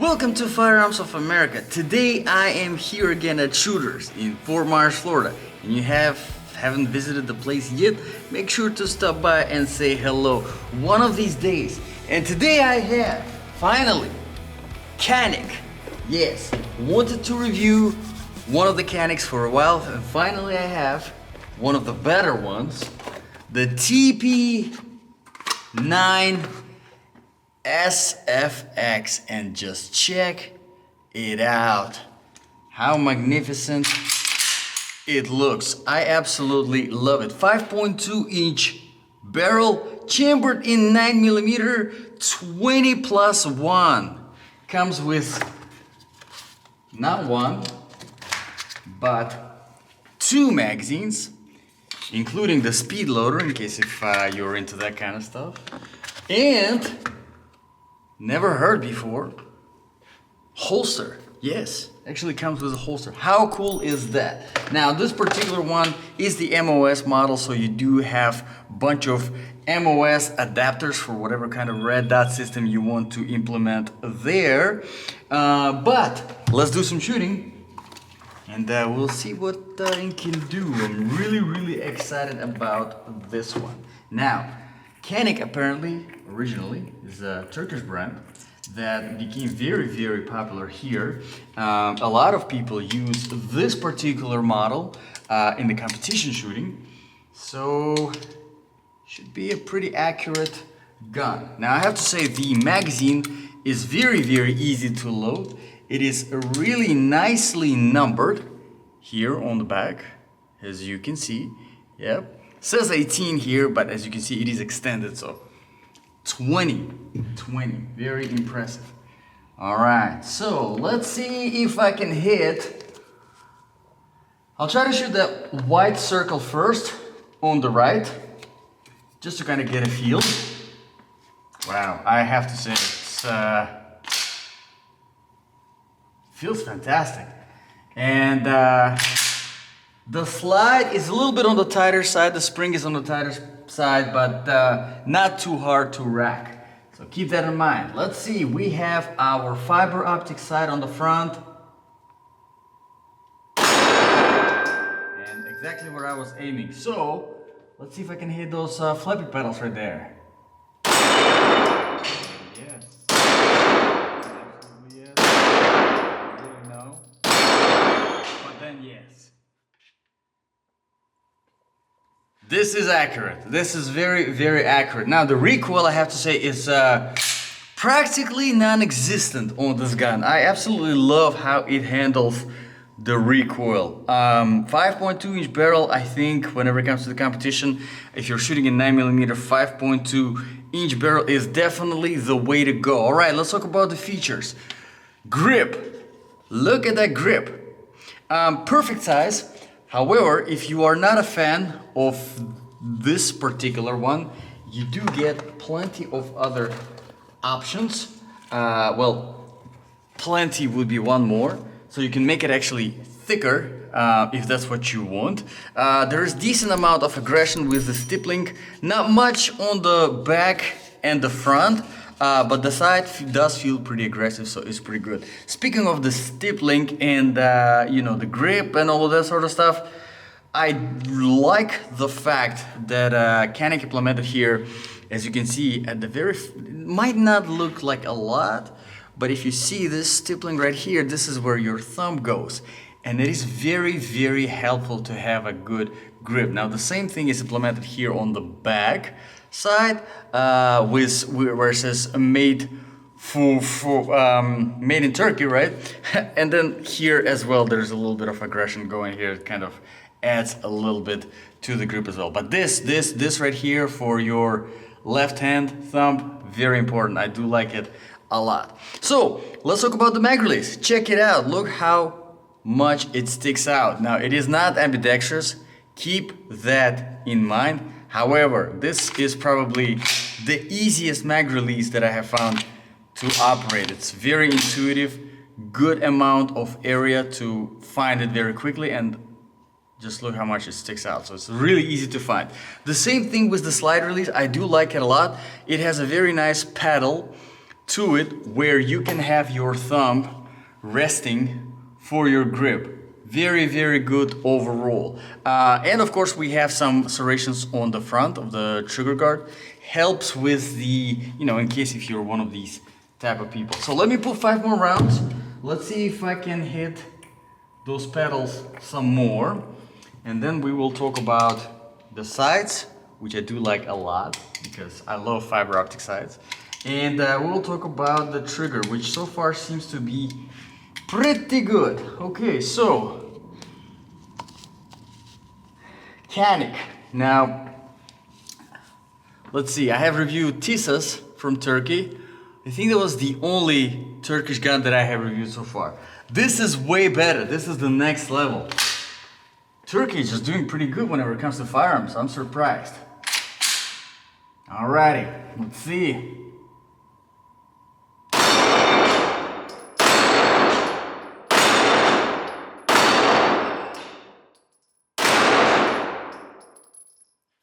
Welcome to Firearms of America. Today I am here again at Shooters in Fort Myers, Florida. And you haven't visited the place yet, make sure to stop by and say hello one of these days. And today I have, finally, Canik. Yes, wanted to review one of the Caniks for a while, and finally I have one of the better ones, the TP9 SFX, and just check it out. How magnificent it looks. I absolutely love it. 5.2 inch barrel, chambered in 9mm, 20+1. Comes with not one, but two magazines, including the speed loader in case if you're into that kind of stuff. And never heard before, holster. Yes, actually comes with a holster. How cool is that? Now this particular one is the MOS model, so you do have a bunch of MOS adapters for whatever kind of red dot system you want to implement there. But let's do some shooting and we'll see what it can do. I'm really excited about this one. Now, Canik apparently, originally, is a Turkish brand that became very popular here. A lot of people use this particular model in the competition shooting, so should be a pretty accurate gun. Now I have to say the magazine is very easy to load. It is really nicely numbered here on the back, as you can see. Yep. Says 18 here, but as you can see, it is extended, so 20, very impressive. All right, so let's see if I can hit. I'll try to shoot that white circle first on the right, just to kind of get a feel. Wow, I have to say, it's feels fantastic. And the slide is a little bit on the tighter side, the spring is on the tighter side, but not too hard to rack. So keep that in mind. Let's see, we have our fiber optic sight on the front. And exactly where I was aiming. So let's see if I can hit those flappy pedals right there. Yes. Absolutely yes. I really know. But then yes. This is accurate. This is very accurate. Now the recoil, I have to say, is practically non-existent on this gun. I absolutely love how it handles the recoil. 5.2 inch barrel, I think whenever it comes to the competition, if you're shooting in 9mm, 5.2 inch barrel is definitely the way to go. All right, let's talk about the features. Grip. Look at that grip. Perfect size. However, if you are not a fan of this particular one, you do get plenty of other options. Well, plenty would be one more. So you can make it actually thicker if that's what you want. There is decent amount of aggression with the stippling. Not much on the back and the front. But the side does feel pretty aggressive, so it's pretty good. Speaking of the stippling and you know, the grip and all of that sort of stuff, I like the fact that Canik implemented here, as you can see at the very, it might not look like a lot, but if you see this stippling right here, this is where your thumb goes. And it is very helpful to have a good grip. Now the same thing is implemented here on the back side, where it says made made in Turkey, right? And then here as well, there's a little bit of aggression going here. It kind of adds a little bit to the grip as well. But this right here for your left hand thumb, very important. I do like it a lot. So let's talk about the mag release. Check it out. Look how much it sticks out. Now it is not ambidextrous. Keep that in mind. However, this is probably the easiest mag release that I have found to operate. It's very intuitive, good amount of area to find it very quickly, and just look how much it sticks out. So it's really easy to find. The same thing with the slide release. I do like it a lot. It has a very nice paddle to it where you can have your thumb resting for your grip. Very, very good overall. And of course we have some serrations on the front of the trigger guard. Helps with the, in case if you're one of these type of people. So let me put 5 more rounds. Let's see if I can hit those pedals some more. And then we will talk about the sights, which I do like a lot because I love fiber optic sights. And we'll talk about the trigger, which so far seems to be pretty good. Okay, so Canik. Now, let's see, I have reviewed Tisas from Turkey. I think that was the only Turkish gun that I have reviewed so far. This is way better. This is the next level. Turkey is just doing pretty good whenever it comes to firearms. I'm surprised. Alrighty, let's see.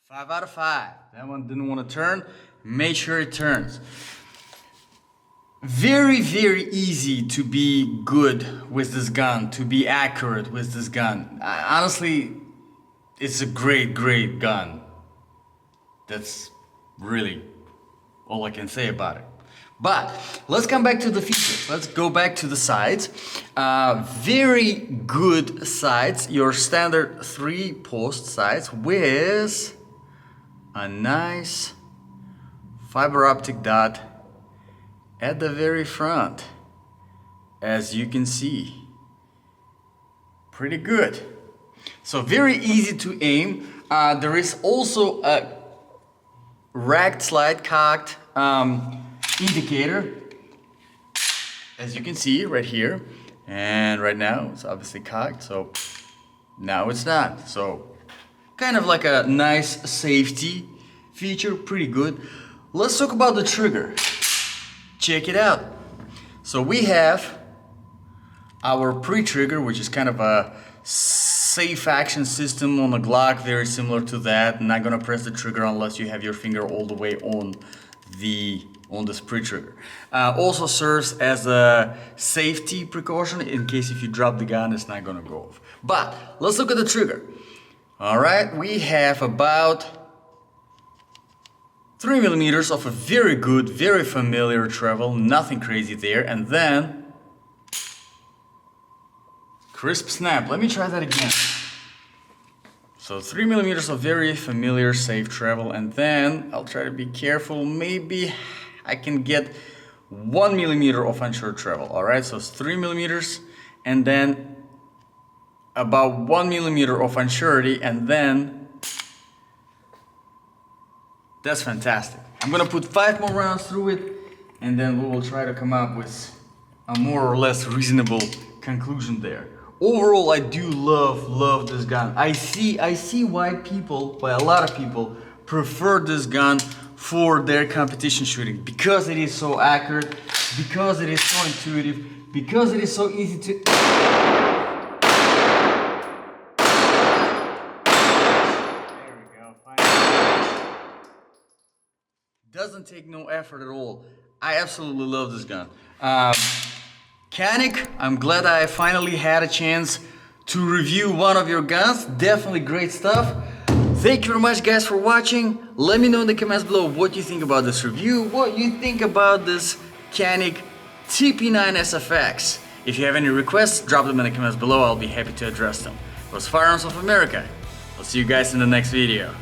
Five out of 5. That one didn't want to turn. Make sure it turns. Very, very easy to be good with this gun, to be accurate with this gun. Honestly, it's a great, great gun. That's really all I can say about it. But let's come back to the features. Let's go back to the sides. Very good sides. Your standard 3-post sides with a nice fiber optic dot at the very front, as you can see. Pretty good. So very easy to aim. There is also a racked slide cocked indicator, as you can see right here. And right now it's obviously cocked, so now it's not. So kind of like a nice safety feature, pretty good. Let's talk about the trigger. Check it out. So we have our pre-trigger, which is kind of a safe action system on the Glock, very similar to that. Not gonna press the trigger unless you have your finger all the way on this pre-trigger. Also serves as a safety precaution in case if you drop the gun, it's not gonna go off. But let's look at the trigger. All right, we have about 3mm of a very good, very familiar travel, nothing crazy there, and then crisp snap. Let me try that again. So 3mm of very familiar, safe travel, and then I'll try to be careful. Maybe I can get 1mm of unsure travel. All right, so it's 3mm, and then about 1mm of unsurety, and then that's fantastic. I'm gonna put 5 more rounds through it, and then we will try to come up with a more or less reasonable conclusion there. Overall, I do love this gun. I see why a lot of people prefer this gun for their competition shooting, because it is so accurate, because it is so intuitive, because it is so easy to doesn't take no effort at all. I absolutely love this gun. Canik, I'm glad I finally had a chance to review one of your guns. Definitely great stuff. Thank you very much guys for watching. Let me know in the comments below what you think about this review, what you think about this Canik TP9 SFX. If you have any requests, drop them in the comments below. I'll be happy to address them. It was Firearms of America. I'll see you guys in the next video.